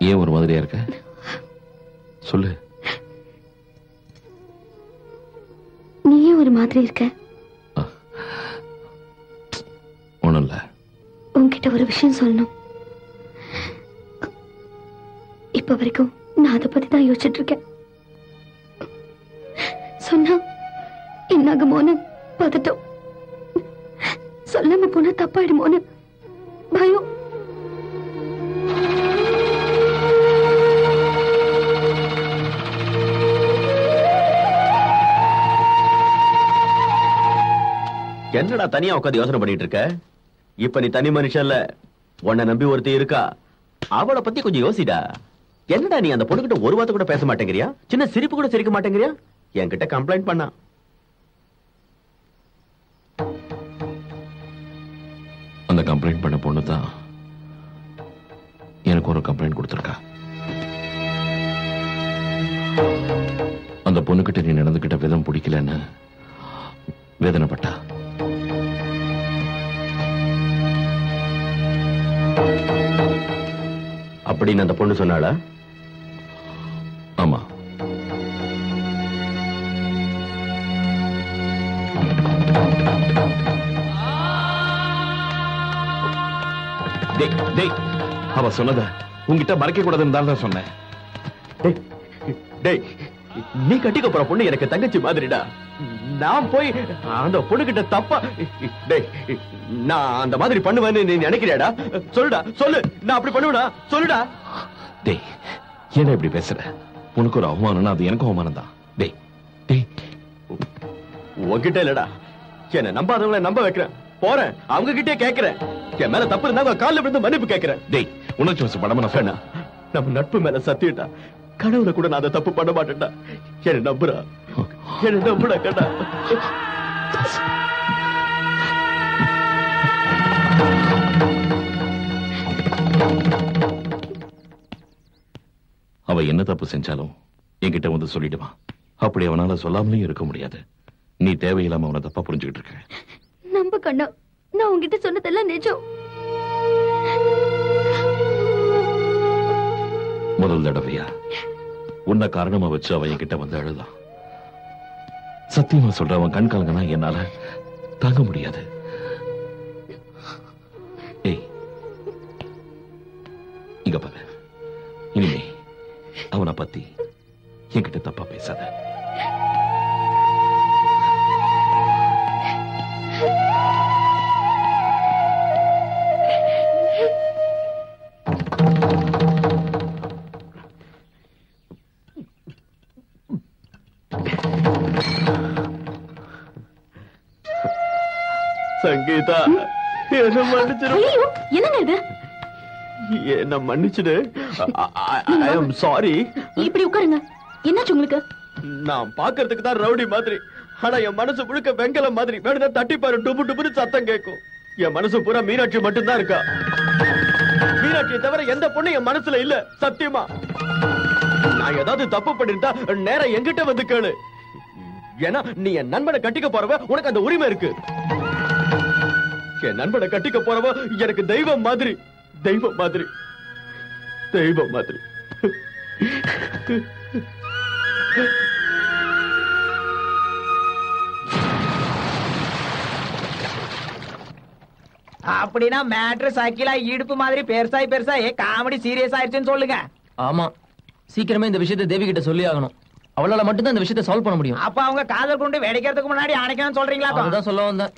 ஏன் ஒரு மாதிரியா இருக்க? சொல்லு. நீயே ஒரு மாதிரி இருக்க. ஒண்ணும் இல்ல. உன்கிட்ட ஒரு விஷயம் சொல்லணும். இப்ப வரைக்கும் நான் அதை பத்தி தான் யோசிச்சுட்டு இருக்கேன். சொன்னா என்னாகுமோன்னு பதட்டம், சொல்லாம போனா தப்பாயிடுமோன்னு பயம். என்னடா தனியா உட்காந்து யோசனை பண்ணிட்டு இருக்க? இப்ப நீ தனி மனுஷன்ல, உன்னை நம்பி ஒருத்தி இருக்கா, அவளை பத்தி கொஞ்சம் யோசிடா. என்னடா நீ அந்த பொண்ணுகிட்ட ஒரு வார்த்தை கூட பேச மாட்டேங்கிறியா? சின்ன சிரிப்பு கூட சிரிக்க மாட்டேங்கிறியா? என்கிட்ட கம்ப்ளைண்ட் பண்ணா. அந்த கம்ப்ளைண்ட் பண்ண பொண்ணு தான் எனக்கு ஒரு கம்ப்ளைண்ட் கொடுத்திருக்கா. அந்த பொண்ணுகிட்ட நீ நடந்துகிட்ட விதம் பிடிக்கலன்னு வேதனைப்பட்டா. அப்படின்னு அந்த பொண்ணு சொன்னாளா? ஆமா. அவ சொன்னத உங்ககிட்ட மறைக்க கூடாதுன்னு தான் சொன்னேன். நீ கட்டிக்க போற பொண்ணு எனக்கு தங்கச்சி மாதிரிடா. நான் போய் அந்த பொண்ணு கிட்ட தப்பா நான் அந்த மாதிரி பண்ணுவேன்னு நீ நினைக்கிறியாடா? சொல்லுடா, சொல்லு. நான் அப்படி பண்ணுவேனா? சொல்லுடா. டேய், ஏன் இப்படி பேசுற? உனக்கு ஒரு அவமானம்னா அது எனக்கு அவமானம் தான். டேய் டேய், உன்கிட்ட இல்லடா, என்ன நம்பாதவங்களை நம்ப வைக்கிறேன். போறேன், அவங்க கிட்டே கேட்கிறேன். என் மேல தப்பு இருந்தா காலில் விழுந்து மன்னிப்பு கேட்கிறேன். டேய், உணர்ச்சி வசப்படாம நான் சொன்னேன். நம்ம நட்பு மேல சத்தியடா, கடவுளை கூட நான் அதை தப்பு பண்ண மாட்டேன்டா. என்ன நம்புறா, என்ன நம்புடா கண்ணா. அவ என்ன தப்பு செஞ்சாலும் என்கிட்ட வந்து சொல்லிடுவான். அப்படி அவனால சொல்லாமலே இருக்க முடியாது. நீ தேவையில்லாம அவனை தப்பா புரிஞ்சுக்கிட்டு இருக்க. நம்ப கண்ணா, நான் உங்ககிட்ட சொன்னதெல்லாம் நிஜம். முதல் தடவையா உன்னை காரணமா வச்சு அவன் என்கிட்ட வந்து அழுதான். சத்தியமா சொல்ற, அவன் கண் கலங்கனா என்னால தாங்க முடியாது. ஏய், இங்க பாரு, இனிமே அவனை பத்தி என்கிட்ட தப்பா பேசாத. சங்கீதா என்ன மன்னிச்சிடு. என்னங்க இது? என்ன மன்னிச்சிடு. ஐ அம் சாரி. இப்படி உட்காருங்க. என்னாச்சு உங்களுக்கு? நான் பாக்குறதுக்கு தான் ரவுடி மாதிரி, ஆனா என் மனசு முழுக்க வெங்கலம் மாதிரி. வேணும்னா தட்டி பாரு, டுபு டுபுன்னு சத்தம் கேட்கும். என் மனசு பூரா மீனாட்சி மட்டும்தான் இருக்கா. மீனாட்சியை தவிர எந்த பொண்ணு என் மனசுல இல்ல, சத்தியமா. நான் ஏதாவது தப்பு பண்ணிருந்தா நேரா என்கிட்ட வந்து கேளு. ஏன்னா நீ என் நண்பனை கட்டிக்க போறவ, உனக்கு அந்த உரிமை இருக்கு. என் நண்பனை கட்டிக்க போறவ எனக்கு தெய்வம் மாதிரி, தெய்வம் மாதிரி, தெய்வம் மாதிரி. அப்படின்னா மேட்ரு சக்கிலா இடுப்பு மாதிரி பெருசாய் பெருசாய் காமெடி சீரியஸ் ஆயிடுச்சுன்னு சொல்லுங்க. ஆமா, சீக்கிரமே இந்த விஷயத்தை தேவி கிட்ட சொல்லி ஆகணும். அவளால மட்டும்தான் இந்த விஷயத்தை சால்வ் பண்ண முடியும். அப்ப அவங்க காதல் கொண்டு வெடிக்கிறதுக்கு முன்னாடி அணைக்கணும்னு சொல்றீங்களா? அதுதான் சொல்ல வந்தேன்.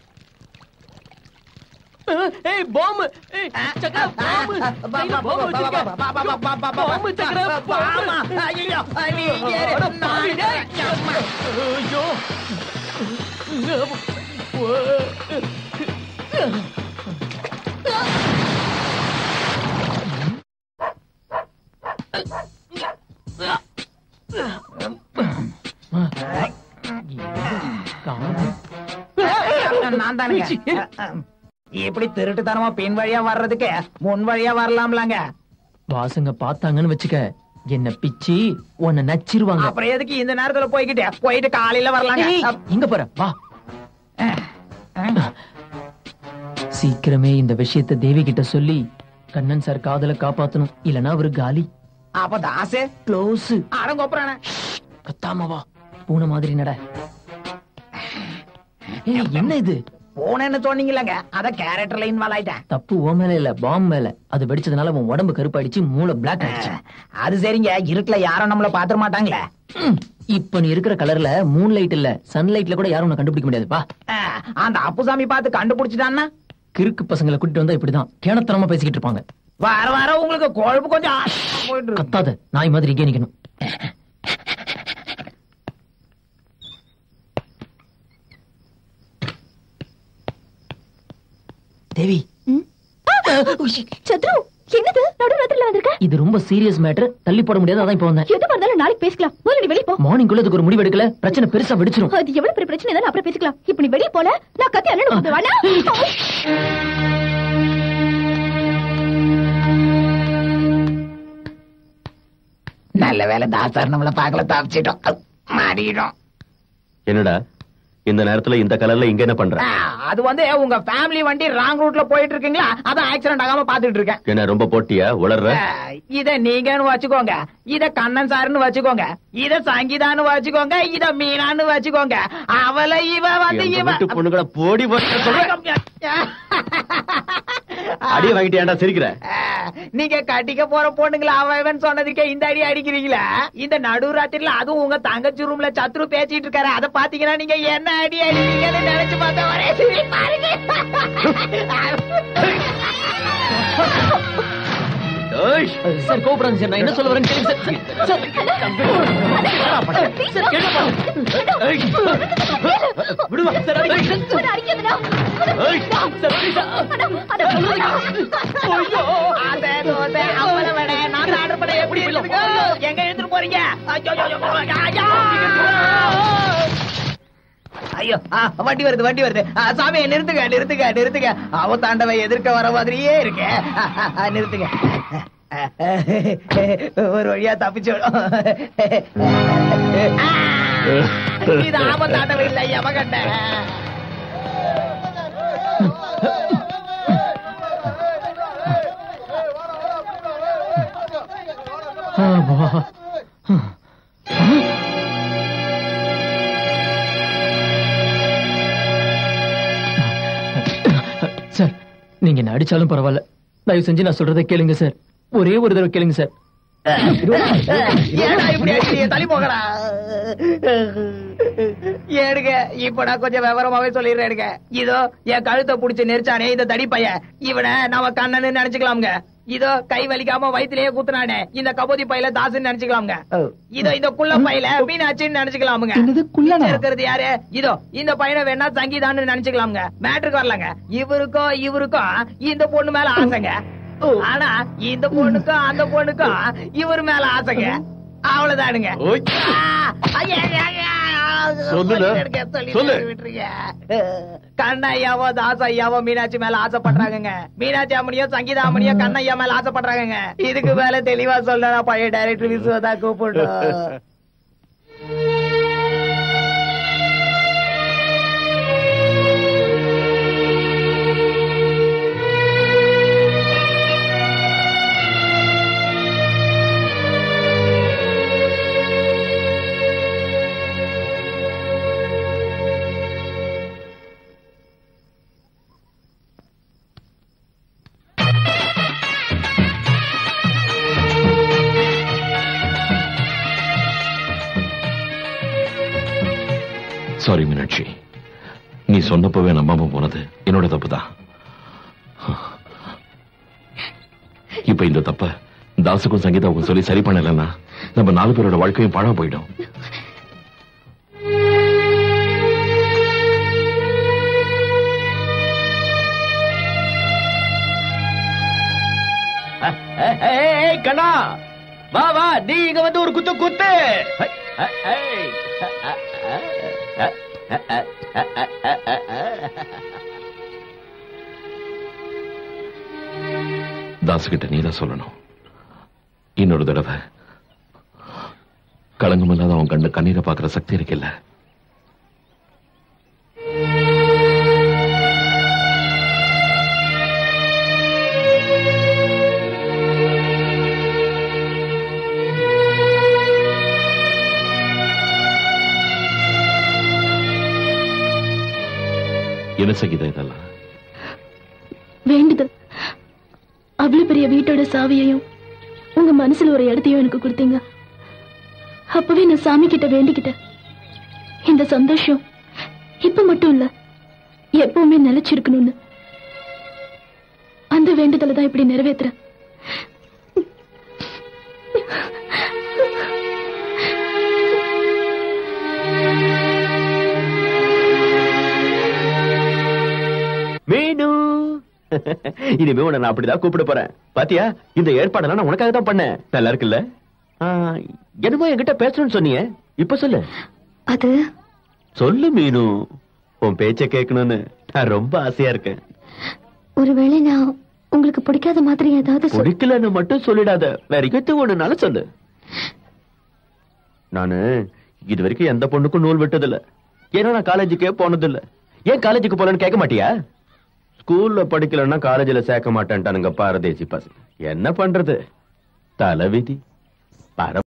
ஏய் பாம், ஏய் சக்கர பாம், பாம் வச்சிருக்க. பாம் சக்கர பாம். ஐயோ நீ ஏறு. ஐயோ. நான் தானுங்க. இப்படி திருட்டுத்தனமா பின் வழியா வர்றதுக்கு முன் வழியா வரலாம்லாங்க. வாசங்க பார்த்தாங்கன்னு வச்சுக்க, என்ன பிச்சி உன்னை நச்சிருவாங்க. அப்புறம் எதுக்கு இந்த நேரத்துல போயிட்டு காலையில வரலாங்க. இங்க போற வா. சீக்கிரமே இந்த விஷயத்தை தேவி கிட்ட சொல்லி கண்ணன் சார் காதல காப்பாத்தணும், இல்லனா அவரு காலி. அப்ப தாசு க்ளோஸ். அடங்கோப்புறான கத்தாம வா, பூனை மாதிரி நட. என்ன இது? போனேன்னு சொன்னீங்களாங்க, அத கேரக்டர்ல இன்வால்வ் ஆயிட்டேன். தப்பு ஓ மேல இல்ல, பாம் மேல. அது வெடிச்சதுனால உன் உடம்பு கருப்பாயிடுச்சு, மூளை பிளாக் ஆயிடுச்சு. அது சரிங்க, இருட்டுல யாரும் நம்மள பாத்துற மாட்டாங்களே. இப்ப நீ இருக்கிற கலர்ல மூன் லைட் இல்ல, சன்லைட்ல கூட யாரும் உன்னை கண்டுபிடிக்க முடியாது. பா. அந்த அப்புசாமி பார்த்து கண்டுபிடிச்சிட்டான்னா கிறுக்கு பசங்களை கூட்டிட்டு வந்தா இப்படிதான் கேணத்தனமா பேசிக்கிட்டு இருப்பாங்க. வர வர உங்களுக்கு கொழுப்பு கொஞ்சம் போயிட்டு இருக்கு. கத்தாத, நாய் மாதிரி இங்கே நிக்கணும். தேவி. சத்ரு, என்னது நடுராத்திரில வந்திருக்க? இது ரொம்ப சீரியஸ் மேட்டர், தள்ளி போட முடியாது. அதான் இப்ப வந்தேன். எது வந்தாலும் நாளைக்கு பேசிக்கலாம். முதல்ல நீ வெளிய போ. மார்னிங் குள்ள இதுக்கு ஒரு முடிவு எடுக்கல, பிரச்சனை பெருசா வெடிச்சிரும். அது எவ்வளவு பெரிய பிரச்சனை இருந்தாலும் அப்புறம் பேசிக்கலாம். இப்ப நீ வெளிய போல, நான் கத்தி அண்ணனுக்கு வாடா. நல்ல வேலை தாசார் நம்மள பாக்கல, தப்பிச்சிட்டோம், மாறிடும். என்னடா இந்த நேரத்துல இந்த கலர்ல இங்க என்ன பண்ற? அது வந்து உங்க ஃபேமிலி வண்டி ராங் ரூட்ல போயிட்டு இருக்கீங்களா, அதான் ஆக்சிடென்ட் ஆகாம பாத்துட்டு இருக்கேன். என்ன ரொம்ப போட்டியா உளர்ற? இத நீங்கன்னு வச்சுக்கோங்க, இத கண்ணன் சாருன்னு வச்சுக்கோங்க, இத சங்கீதான்னு வச்சுக்கோங்க, இத மீனான்னு வச்சுக்கோங்க. அவளை இவ வந்து இவ பொண்ணுகளை போடி அடி வாங்கிட்டு ஏன்டா சிரிக்கிற? நீங்க கட்டிக்க போற பொண்ணுங்களா அவன் சொன்னதுக்கே இந்த அடி அடிக்கிறீங்களா? இந்த நடுராத்திரில அதுவும் உங்க தங்கச்சி ரூம்ல சத்ரு பேசிட்டு இருக்காரு, அத பாத்தீங்கன்னா நீங்க என்ன அடி அடிக்கிறீங்கன்னு நினைச்சு பார்த்தா ஒரே சிரிப்பா இருக்கு. சார் கோபப்படாதீங்க சார், நான் என்ன சொல்ல வரேன்னு கேளுங்க சார். விடுவா சார், எப்படி எங்க எடுத்துட்டு போறீங்க? ஐயோ வண்டி வருது, வண்டி வருது. சாமி நிறுத்துங்க, நிறுத்துங்க, நிறுத்துங்க. அவ தாண்டவ எதிர்க்க வர மாதிரியே இருக்கு. நிறுத்துங்க, ஒரு வழியா தப்பிச்சோடும். இது ஆபத்தாண்டவ இல்ல, எவகண்ட. சார், நீங்க என்ன அடிச்சாலும் பரவாயில்ல, தயவு செஞ்சு நான் சொல்றதை கேளுங்க சார். ஒரே ஒரு தடவை கேளுங்க சார். தள்ளி போகலாம். எடுங்க, இப்ப நான் கொஞ்சம் விவரமாவே சொல்லிடுறேன். எடுங்க, இதோ என் கழுத்தை புடிச்சு நெரிச்சானே இந்த தடி பையன், இவனை நம்ம கண்ணன்னு நினைச்சுக்கலாம்ங்க. இதோ கை வலிக்காம வயிற்றுலயே குத்துனானே இந்த கபோதி பையில தாசுன்னு நினைச்சுக்கலாமுங்க. இதோ இந்த குள்ள பையில மீனாட்சின்னு நினைச்சுக்கலாமுங்க. இருக்கிறது யாரு? இதோ இந்த பையனை வேணா சங்கீதான்னு நினைச்சுக்கலாமுங்க. மேட்ருக்கு வரலங்க. இவருக்கும் இந்த பொண்ணு மேல ஆசைங்க. ஆனா இந்த பொண்ணுக்கும் அந்த பொண்ணுக்கும் இவரு மேல ஆசைங்க. அவ்வளவுதானுங்க. கண்ணையாவோ தாசையாவோ மீனாட்சி மேல ஆசைப்படுறாங்க. மீனாட்சி அம்மனியோ சங்கீதா அம்மனியோ கண்ணையா மேல ஆசைப்படுறாங்க. இதுக்கு மேல தெளிவா சொல்ற பழைய டைரக்டர் விசுவதா கூப்பிடுறோம். சாரி மீனாட்சி, நீ சொன்னப்பவே நம்பாம போனது என்னோட தப்புதான். இப்ப இந்த தப்ப தாசுக்கும் சங்கீதாவுக்கும் சொல்லி சரி பண்ணலன்னா நம்ம 4 பேரோட வாழ்க்கையும் பாழா போயிடும். கண்ணா வா வா, நீ இங்க வந்து ஒரு குத்து குத்து. தாசுகிட்ட நீதான் சொல்லணும். இன்னொரு தடவை களங்கமில்லாத அவன் கண்ணு கண்ணீரை பாக்குற சக்தி இருக்குல்ல. என்ன சகிதா இதெல்லாம்? வேண்டுதல். அவ்வளவு பெரிய வீட்டோட சாவியையும் உங்க மனசுல ஒரு இடத்தையும் எனக்கு கொடுத்தீங்க. அப்பவே நான் சாமி கிட்ட வேண்டிக்கிட்டேன். இந்த சந்தோஷம் இப்ப மட்டும் இல்ல, எப்பவுமே நிலைச்சிருக்கணும்னு. அந்த வேண்டுதலை தான் இப்படி நிறைவேற்றுறேன். மீனு, இனிமே உன்னை நான் அப்படிதான் கூப்பிட போறேன். பாத்தியா, இந்த ஏற்பாடெல்லாம் நான் உனக்காக தான் பண்ணேன். நல்லா இருக்குல்ல? என்னமோ என்கிட்ட பேசணும்னு சொன்னியே, இப்ப சொல்லு. அது சொல்லு மீனு, உன் பேச்ச கேட்கணும்னு நான் ரொம்ப ஆசையா இருக்கேன். ஒருவேளை நான் உங்களுக்கு பிடிக்காத மாதிரி ஏதாவது பிடிக்கலன்னு மட்டும் சொல்லிடாத, வேற எது ஒண்ணுனாலும் சொல்லு. நானு இது வரைக்கும் எந்த பொண்ணுக்கும் நூல் விட்டதில்ல. ஏன்னா நான் காலேஜுக்கே போனதில்ல. ஏன் காலேஜுக்கு போலன்னு கேட்க மாட்டியா? ஸ்கூல்ல படிக்கலன்னா காலேஜ்ல சேர்க்க மாட்டேன்ட்டானுங்க பாரதேசி பசங்க. என்ன பண்றது, தலைவிதி.